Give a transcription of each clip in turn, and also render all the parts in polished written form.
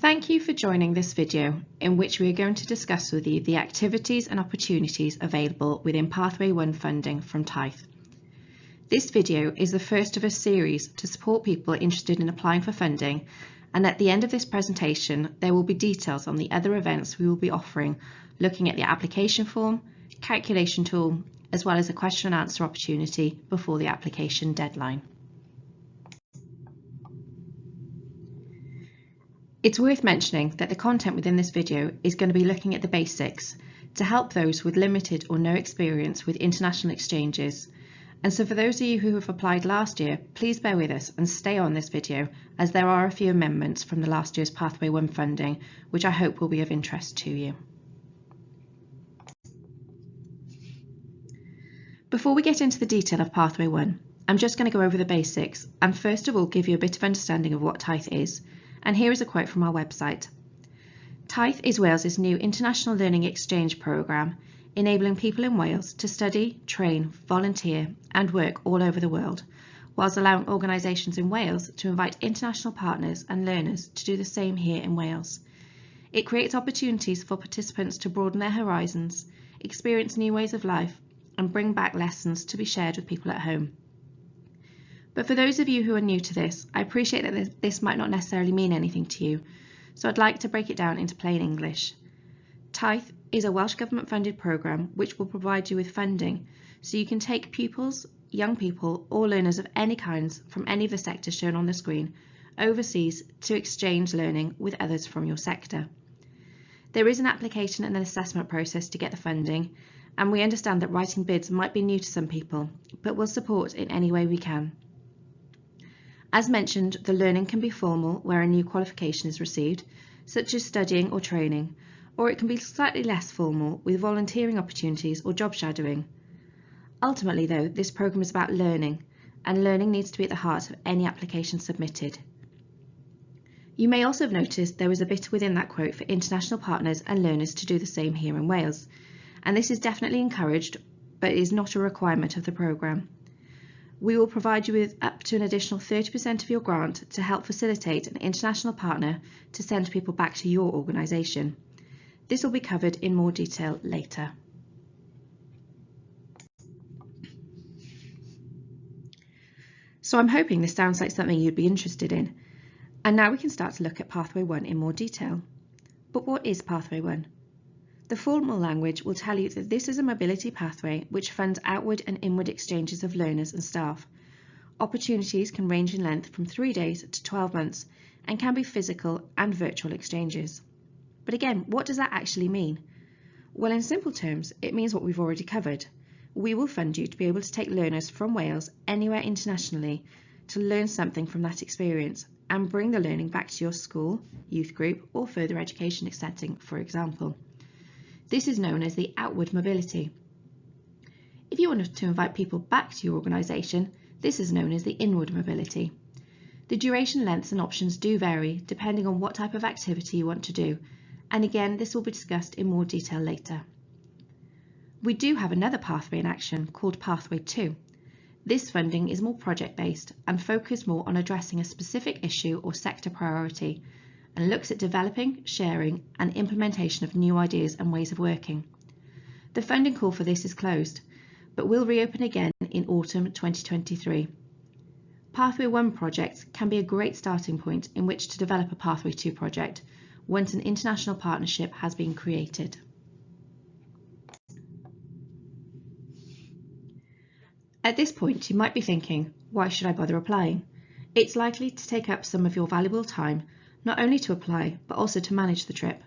Thank you for joining this video in which we are going to discuss with you the activities and opportunities available within Pathway 1 funding from Tithe. This video is the first of a series to support people interested in applying for funding, and at the end of this presentation there will be details on the other events we will be offering, looking at the application form, calculation tool, as well as a question and answer opportunity before the application deadline. It's worth mentioning that the content within this video is going to be looking at the basics to help those with limited or no experience with international exchanges. And so for those of you who have applied last year, please bear with us and stay on this video, as there are a few amendments from the last year's Pathway 1 funding, which I hope will be of interest to you. Before we get into the detail of Pathway 1, I'm just going to go over the basics and first of all give you a bit of understanding of what Tithe is. And here is a quote from our website. Tithe is Wales's new international learning exchange programme, enabling people in Wales to study, train, volunteer and work all over the world, whilst allowing organisations in Wales to invite international partners and learners to do the same here in Wales. It creates opportunities for participants to broaden their horizons, experience new ways of life and bring back lessons to be shared with people at home. But for those of you who are new to this, I appreciate that this might not necessarily mean anything to you, so I'd like to break it down into plain English. Tithe is a Welsh Government funded programme which will provide you with funding so you can take pupils, young people or learners of any kinds from any of the sectors shown on the screen overseas to exchange learning with others from your sector. There is an application and an assessment process to get the funding, and we understand that writing bids might be new to some people, but we'll support in any way we can. As mentioned, the learning can be formal where a new qualification is received, such as studying or training, or it can be slightly less formal with volunteering opportunities or job shadowing. Ultimately though, this programme is about learning, and learning needs to be at the heart of any application submitted. You may also have noticed there was a bit within that quote for international partners and learners to do the same here in Wales, and this is definitely encouraged, but is not a requirement of the programme. We will provide you with up to an additional 30% of your grant to help facilitate an international partner to send people back to your organisation. This will be covered in more detail later. So I'm hoping this sounds like something you'd be interested in. And now we can start to look at Pathway 1 in more detail. But what is Pathway 1? The formal language will tell you that this is a mobility pathway which funds outward and inward exchanges of learners and staff. Opportunities can range in length from 3 days to 12 months and can be physical and virtual exchanges. But again, what does that actually mean? Well, in simple terms, it means what we've already covered. We will fund you to be able to take learners from Wales anywhere internationally to learn something from that experience and bring the learning back to your school, youth group or further education setting, for example. This is known as the outward mobility. If you want to invite people back to your organisation, this is known as the inward mobility. The duration, lengths and options do vary depending on what type of activity you want to do, and again this will be discussed in more detail later. We do have another pathway in action called Pathway 2. This funding is more project based and focused more on addressing a specific issue or sector priority, and looks at developing, sharing and implementation of new ideas and ways of working. The funding call for this is closed, but will reopen again in autumn 2023. Pathway 1 projects can be a great starting point in which to develop a Pathway 2 project once an international partnership has been created. At this point you might be thinking, why should I bother applying? It's likely to take up some of your valuable time, not only to apply, but also to manage the trip.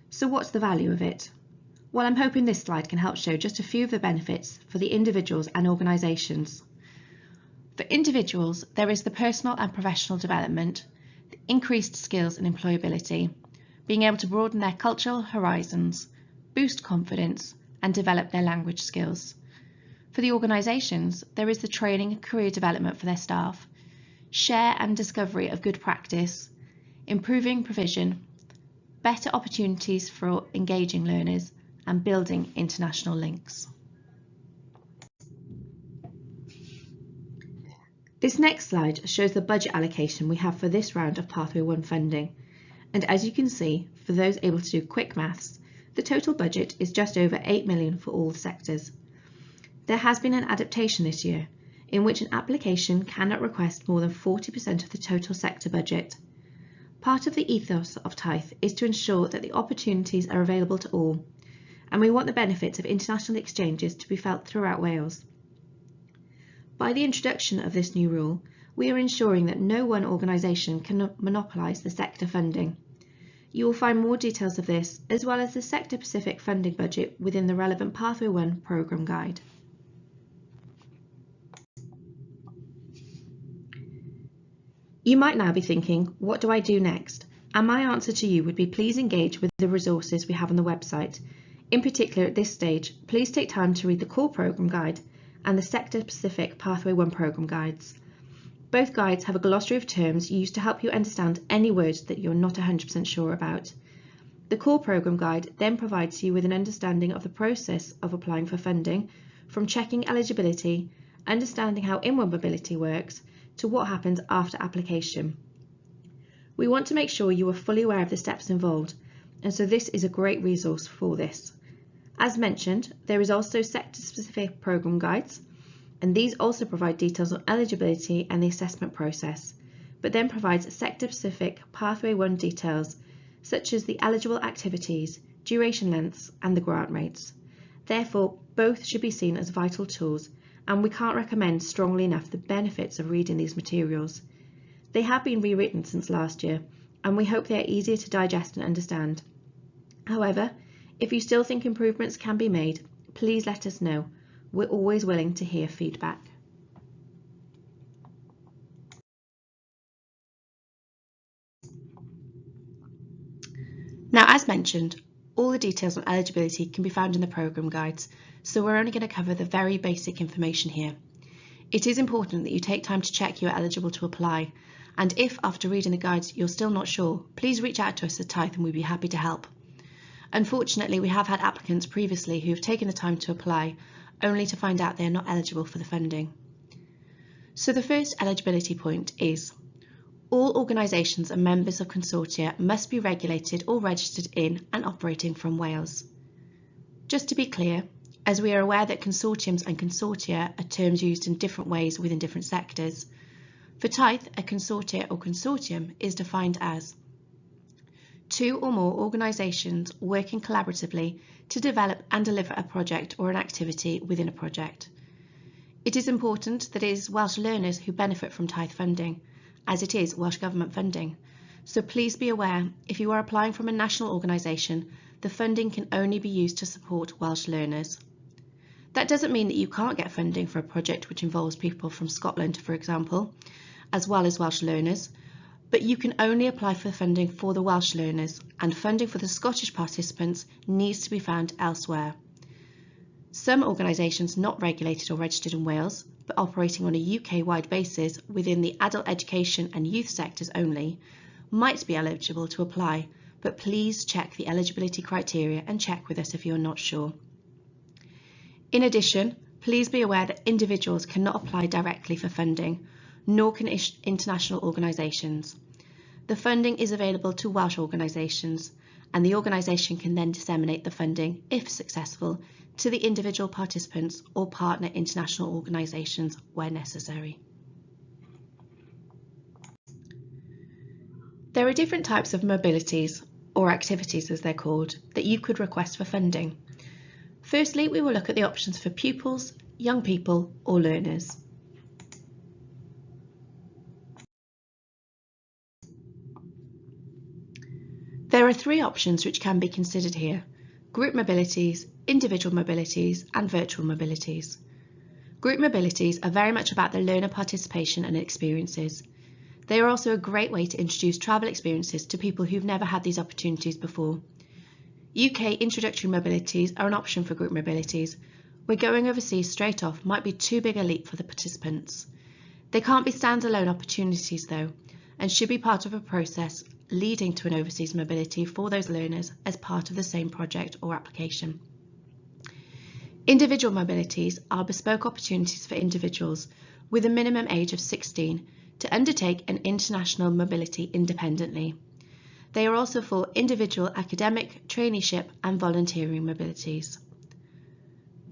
So what's the value of it? Well, I'm hoping this slide can help show just a few of the benefits for the individuals and organisations. For individuals, there is the personal and professional development, the increased skills and employability, being able to broaden their cultural horizons, boost confidence, and develop their language skills. For the organisations, there is the training and career development for their staff, share and discovery of good practice, improving provision, better opportunities for engaging learners, and building international links. This next slide shows the budget allocation we have for this round of Pathway 1 funding, And as you can see, for those able to do quick maths, the total budget is just over 8 million for all the sectors. There has been an adaptation this year, in which an application cannot request more than 40% of the total sector budget. Part of the ethos of TIThe is to ensure that the opportunities are available to all, and we want the benefits of international exchanges to be felt throughout Wales. By the introduction of this new rule, we are ensuring that no one organisation can monopolise the sector funding. You will find more details of this, as well as the sector-specific funding budget, within the relevant Pathway 1 programme guide. You might now be thinking, what do I do next? And my answer to you would be, please engage with the resources we have on the website. In particular, at this stage, please take time to read the core programme guide and the sector-specific Pathway 1 programme guides. Both guides have a glossary of terms used to help you understand any words that you're not 100% sure about. The core programme guide then provides you with an understanding of the process of applying for funding, from checking eligibility, understanding how inward mobility works, to what happens after application. We want to make sure you are fully aware of the steps involved, and so this is a great resource for this. As mentioned, there is also sector-specific programme guides, and these also provide details on eligibility and the assessment process, but then provides sector-specific Pathway 1 details, such as the eligible activities, duration lengths, and the grant rates. Therefore, both should be seen as vital tools, and we can't recommend strongly enough the benefits of reading these materials. They have been rewritten since last year, and we hope they are easier to digest and understand. However, if you still think improvements can be made, please let us know. We're always willing to hear feedback. Now, as mentioned, all the details on eligibility can be found in the programme guides, so we're only going to cover the very basic information here. It is important that you take time to check you are eligible to apply, and if after reading the guides you're still not sure, please reach out to us at TIThe and we'd be happy to help. Unfortunately, we have had applicants previously who have taken the time to apply, only to find out they are not eligible for the funding. So the first eligibility point is, all organisations and members of consortia must be regulated or registered in and operating from Wales. Just to be clear, as we are aware that consortiums and consortia are terms used in different ways within different sectors, for TIThe, a consortia or consortium is defined as two or more organisations working collaboratively to develop and deliver a project or an activity within a project. It is important that it is Welsh learners who benefit from TIThe funding, as it is Welsh Government funding. So please be aware, if you are applying from a national organisation, the funding can only be used to support Welsh learners. That doesn't mean that you can't get funding for a project which involves people from Scotland, for example, as well as Welsh learners, but you can only apply for funding for the Welsh learners, and funding for the Scottish participants needs to be found elsewhere. Some organisations not regulated or registered in Wales, but operating on a UK-wide basis within the adult education and youth sectors only, might be eligible to apply, but please check the eligibility criteria and check with us if you're not sure. In addition, please be aware that individuals cannot apply directly for funding, nor can international organisations. The funding is available to Welsh organisations, and the organisation can then disseminate the funding, if successful, to the individual participants or partner international organisations where necessary. There are different types of mobilities, or activities as they're called, that you could request for funding. Firstly, we will look at the options for pupils, young people, or learners. There are three options which can be considered here: group mobilities, individual mobilities, and virtual mobilities. Group mobilities are very much about the learner participation and experiences. They are also a great way to introduce travel experiences to people who've never had these opportunities before. UK introductory mobilities are an option for group mobilities, where going overseas straight off might be too big a leap for the participants. They can't be standalone opportunities though, and should be part of a process leading to an overseas mobility for those learners as part of the same project or application. Individual mobilities are bespoke opportunities for individuals with a minimum age of 16 to undertake an international mobility independently. They are also for individual academic, traineeship and volunteering mobilities.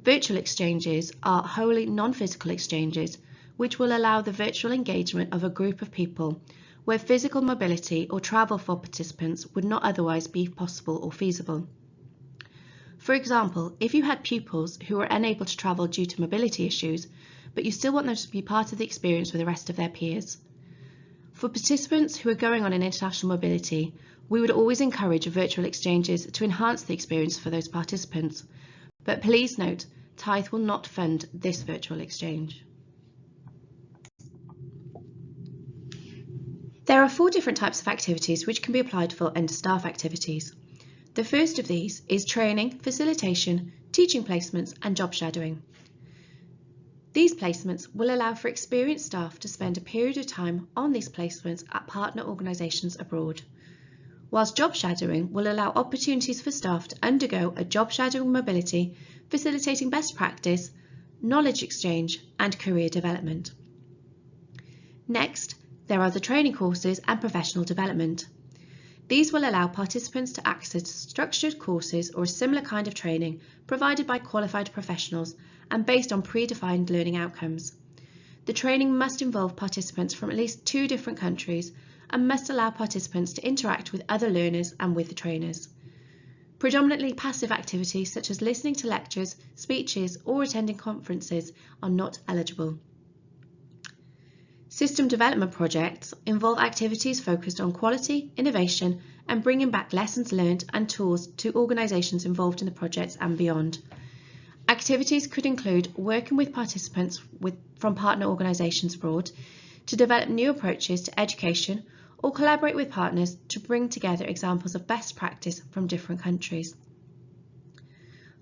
Virtual exchanges are wholly non-physical exchanges which will allow the virtual engagement of a group of people where physical mobility or travel for participants would not otherwise be possible or feasible. For example, if you had pupils who are unable to travel due to mobility issues, but you still want them to be part of the experience with the rest of their peers. For participants who are going on an international mobility, we would always encourage virtual exchanges to enhance the experience for those participants. But please note, Tithe will not fund this virtual exchange. There are 4 different types of activities which can be applied for under staff activities. The first of these is training, facilitation, teaching placements and job shadowing. These placements will allow for experienced staff to spend a period of time on these placements at partner organisations abroad, whilst job shadowing will allow opportunities for staff to undergo a job shadowing mobility, facilitating best practice, knowledge exchange and career development. Next, there are the training courses and professional development. These will allow participants to access structured courses or a similar kind of training provided by qualified professionals and based on predefined learning outcomes. The training must involve participants from at least 2 different countries and must allow participants to interact with other learners and with the trainers. Predominantly passive activities such as listening to lectures, speeches or attending conferences are not eligible. System development projects involve activities focused on quality, innovation and bringing back lessons learned and tools to organisations involved in the projects and beyond. Activities could include working with participants from partner organisations abroad to develop new approaches to education or collaborate with partners to bring together examples of best practice from different countries.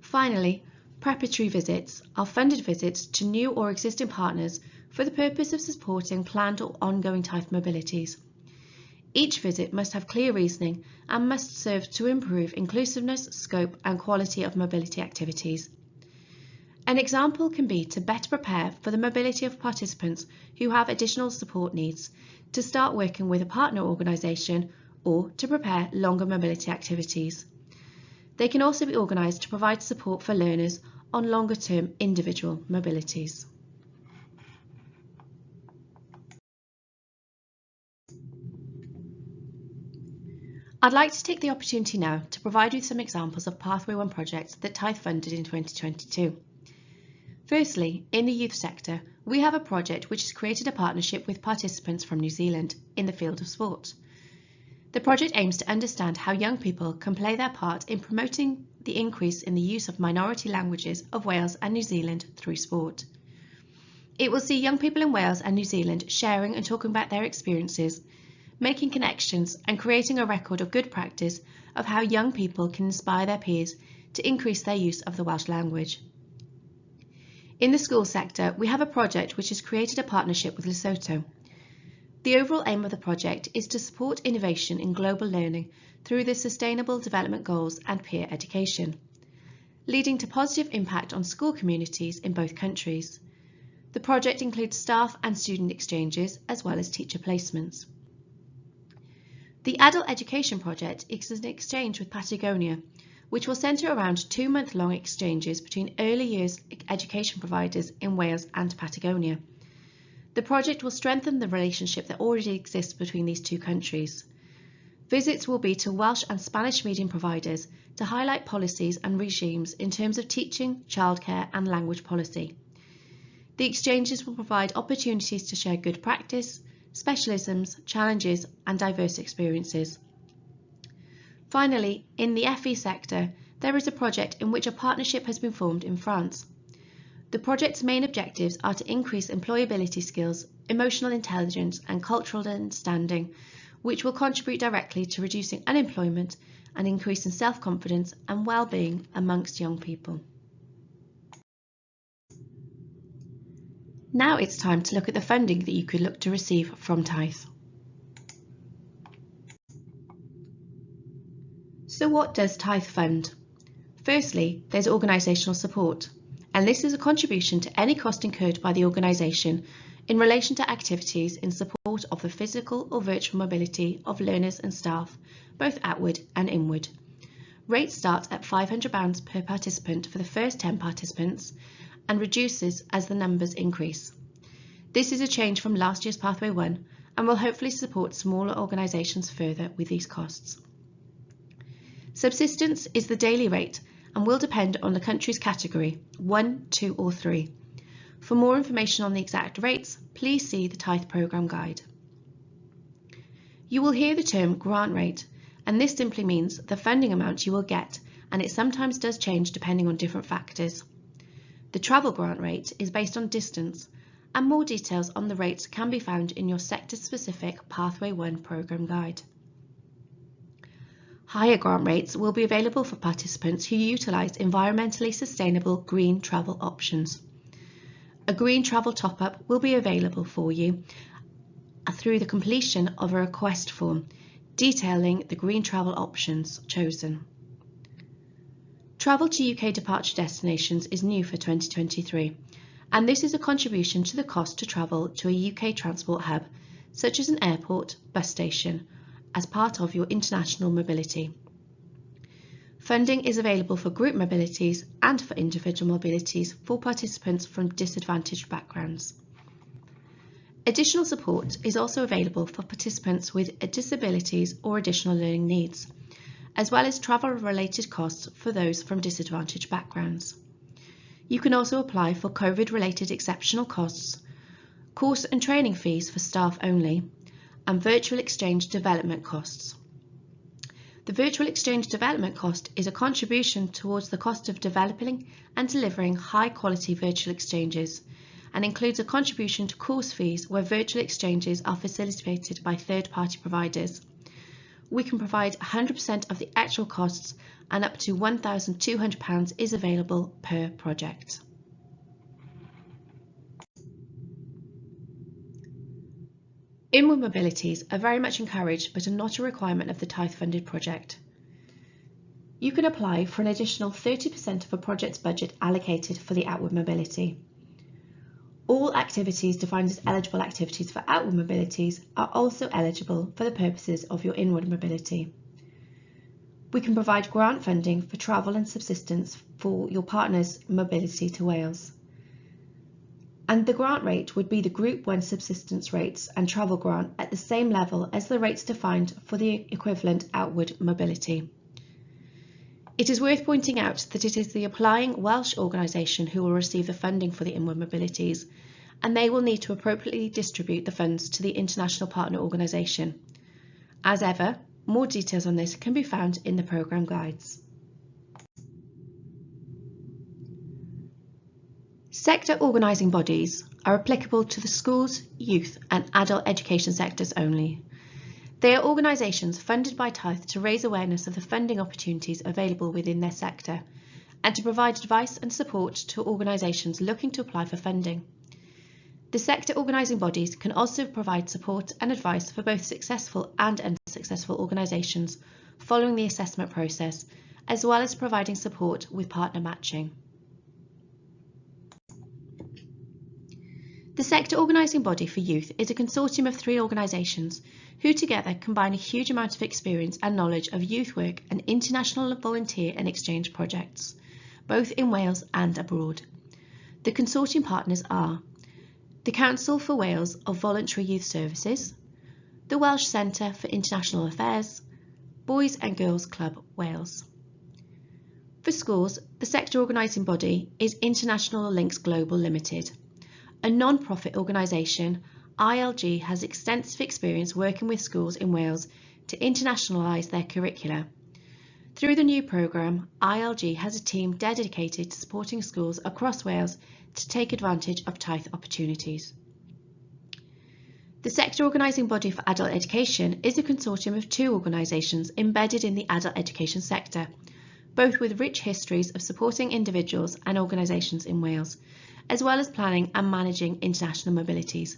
Finally, preparatory visits are funded visits to new or existing partners for the purpose of supporting planned or ongoing Tithe mobilities. Each visit must have clear reasoning and must serve to improve inclusiveness, scope and quality of mobility activities. An example can be to better prepare for the mobility of participants who have additional support needs, to start working with a partner organisation or to prepare longer mobility activities. They can also be organised to provide support for learners on longer term individual mobilities. I'd like to take the opportunity now to provide you with some examples of Pathway 1 projects that Tithe funded in 2022. Firstly, in the youth sector, we have a project which has created a partnership with participants from New Zealand in the field of sport. The project aims to understand how young people can play their part in promoting the increase in the use of minority languages of Wales and New Zealand through sport. It will see young people in Wales and New Zealand sharing and talking about their experiences, making connections and creating a record of good practice of how young people can inspire their peers to increase their use of the Welsh language. In the school sector, we have a project which has created a partnership with Lesotho. The overall aim of the project is to support innovation in global learning through the Sustainable Development Goals and peer education, leading to positive impact on school communities in both countries. The project includes staff and student exchanges as well as teacher placements. The Adult Education Project is an exchange with Patagonia, which will centre around 2-month-long exchanges between early years education providers in Wales and Patagonia. The project will strengthen the relationship that already exists between these 2 countries. Visits will be to Welsh and Spanish medium providers to highlight policies and regimes in terms of teaching, childcare and language policy. The exchanges will provide opportunities to share good practice, specialisms, challenges and diverse experiences. Finally, in the FE sector, there is a project in which a partnership has been formed in France. The project's main objectives are to increase employability skills, emotional intelligence and cultural understanding, which will contribute directly to reducing unemployment and increasing self-confidence and well-being amongst young people. Now it's time to look at the funding that you could look to receive from Tithe. So what does Tithe fund? Firstly, there's organisational support, and this is a contribution to any cost incurred by the organisation in relation to activities in support of the physical or virtual mobility of learners and staff, both outward and inward. Rates start at £500 per participant for the first 10 participants and reduces as the numbers increase. This is a change from last year's Pathway 1 and will hopefully support smaller organisations further with these costs. Subsistence is the daily rate and will depend on the country's category 1, 2 or 3. For more information on the exact rates, please see the Tithe Programme Guide. You will hear the term grant rate, and this simply means the funding amount you will get, and it sometimes does change depending on different factors. The travel grant rate is based on distance, and more details on the rates can be found in your sector-specific Pathway 1 Programme Guide. Higher grant rates will be available for participants who utilise environmentally sustainable green travel options. A green travel top-up will be available for you through the completion of a request form detailing the green travel options chosen. Travel to UK departure destinations is new for 2023, and this is a contribution to the cost to travel to a UK transport hub, such as an airport, bus station, as part of your international mobility. Funding is available for group mobilities and for individual mobilities for participants from disadvantaged backgrounds. Additional support is also available for participants with disabilities or additional learning needs, as well as travel-related costs for those from disadvantaged backgrounds. You can also apply for COVID-related exceptional costs, course and training fees for staff only, and virtual exchange development costs. The virtual exchange development cost is a contribution towards the cost of developing and delivering high-quality virtual exchanges, and includes a contribution to course fees where virtual exchanges are facilitated by third-party providers. We can provide 100% of the actual costs, and up to £1,200 is available per project. Inward mobilities are very much encouraged but are not a requirement of the Tithe funded project. You can apply for an additional 30% of a project's budget allocated for the outward mobility. All activities defined as eligible activities for outward mobilities are also eligible for the purposes of your inward mobility. We can provide grant funding for travel and subsistence for your partner's mobility to Wales. And the grant rate would be the Group 1 subsistence rates and travel grant at the same level as the rates defined for the equivalent outward mobility. It is worth pointing out that it is the applying Welsh organisation who will receive the funding for the inward mobilities, and they will need to appropriately distribute the funds to the international partner organisation. As ever, more details on this can be found in the programme guides. Sector organising bodies are applicable to the schools, youth and adult education sectors only. They are organisations funded by Tithe to raise awareness of the funding opportunities available within their sector and to provide advice and support to organisations looking to apply for funding. The sector organising bodies can also provide support and advice for both successful and unsuccessful organisations following the assessment process, as well as providing support with partner matching. The sector organising body for youth is a consortium of 3 organisations who together combine a huge amount of experience and knowledge of youth work and international volunteer and exchange projects, both in Wales and abroad. The consortium partners are the Council for Wales of Voluntary Youth Services, the Welsh Centre for International Affairs, Boys and Girls Club Wales. For schools, the sector organising body is International Links Global Limited. A non-profit organisation, ILG has extensive experience working with schools in Wales to internationalise their curricula. Through the new programme, ILG has a team dedicated to supporting schools across Wales to take advantage of Tithe opportunities. The sector organising body for adult education is a consortium of 2 organisations embedded in the adult education sector, both with rich histories of supporting individuals and organisations in Wales, as well as planning and managing international mobilities.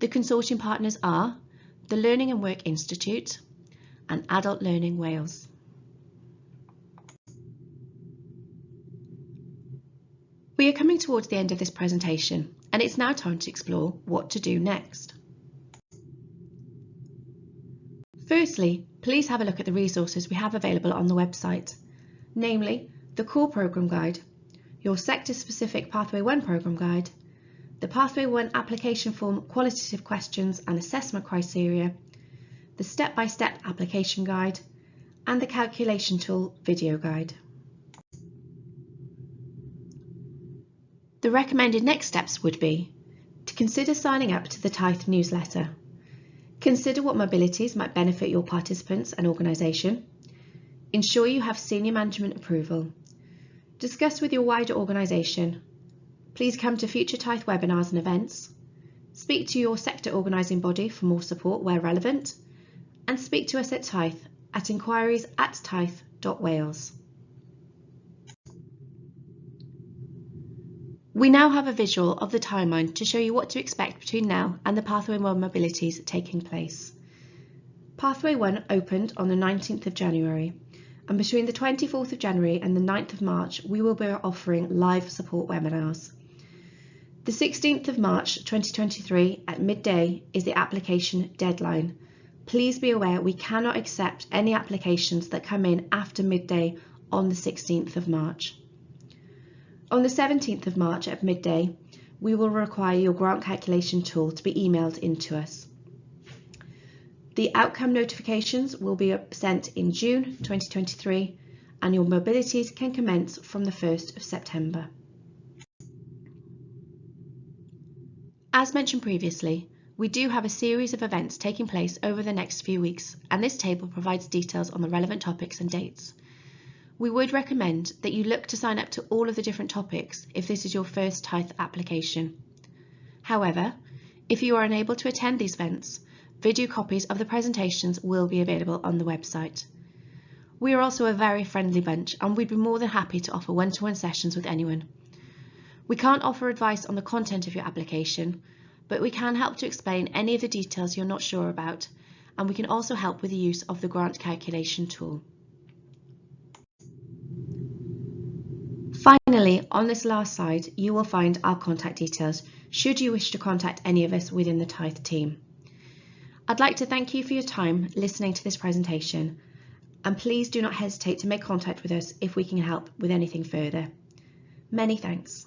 The consortium partners are the Learning and Work Institute and Adult Learning Wales. We are coming towards the end of this presentation, and it's now time to explore what to do next. Firstly, please have a look at the resources we have available on the website, namely the Core Programme Guide, your Sector-Specific Pathway 1 Programme Guide, the Pathway 1 Application Form Qualitative Questions and Assessment Criteria, the Step-by-Step Application Guide, and the Calculation Tool Video Guide. The recommended next steps would be to consider signing up to the TITHE newsletter. Consider what mobilities might benefit your participants and organisation. Ensure you have senior management approval. Discuss with your wider organisation. Please come to future TITHE webinars and events. Speak to your sector organising body for more support where relevant. And speak to us at TITHE at inquiries@tithe.wales. We now have a visual of the timeline to show you what to expect between now and the Pathway 1 mobilities taking place. Pathway 1 opened on the 19th of January, and between the 24th of January and the 9th of March we will be offering live support webinars. The 16th of March 2023 at midday is the application deadline. Please be aware we cannot accept any applications that come in after midday on the 16th of March. On the 17th of March at midday, we will require your grant calculation tool to be emailed in to us. The outcome notifications will be sent in June 2023 and your mobilities can commence from the 1st of September. As mentioned previously, we do have a series of events taking place over the next few weeks, and this table provides details on the relevant topics and dates. We would recommend that you look to sign up to all of the different topics if this is your first TITHE application. However, if you are unable to attend these events, video copies of the presentations will be available on the website. We are also a very friendly bunch and we'd be more than happy to offer one-to-one sessions with anyone. We can't offer advice on the content of your application, but we can help to explain any of the details you're not sure about, and we can also help with the use of the grant calculation tool. Finally, on this last slide, you will find our contact details should you wish to contact any of us within the TITHE team. I'd like to thank you for your time listening to this presentation, and please do not hesitate to make contact with us if we can help with anything further. Many thanks.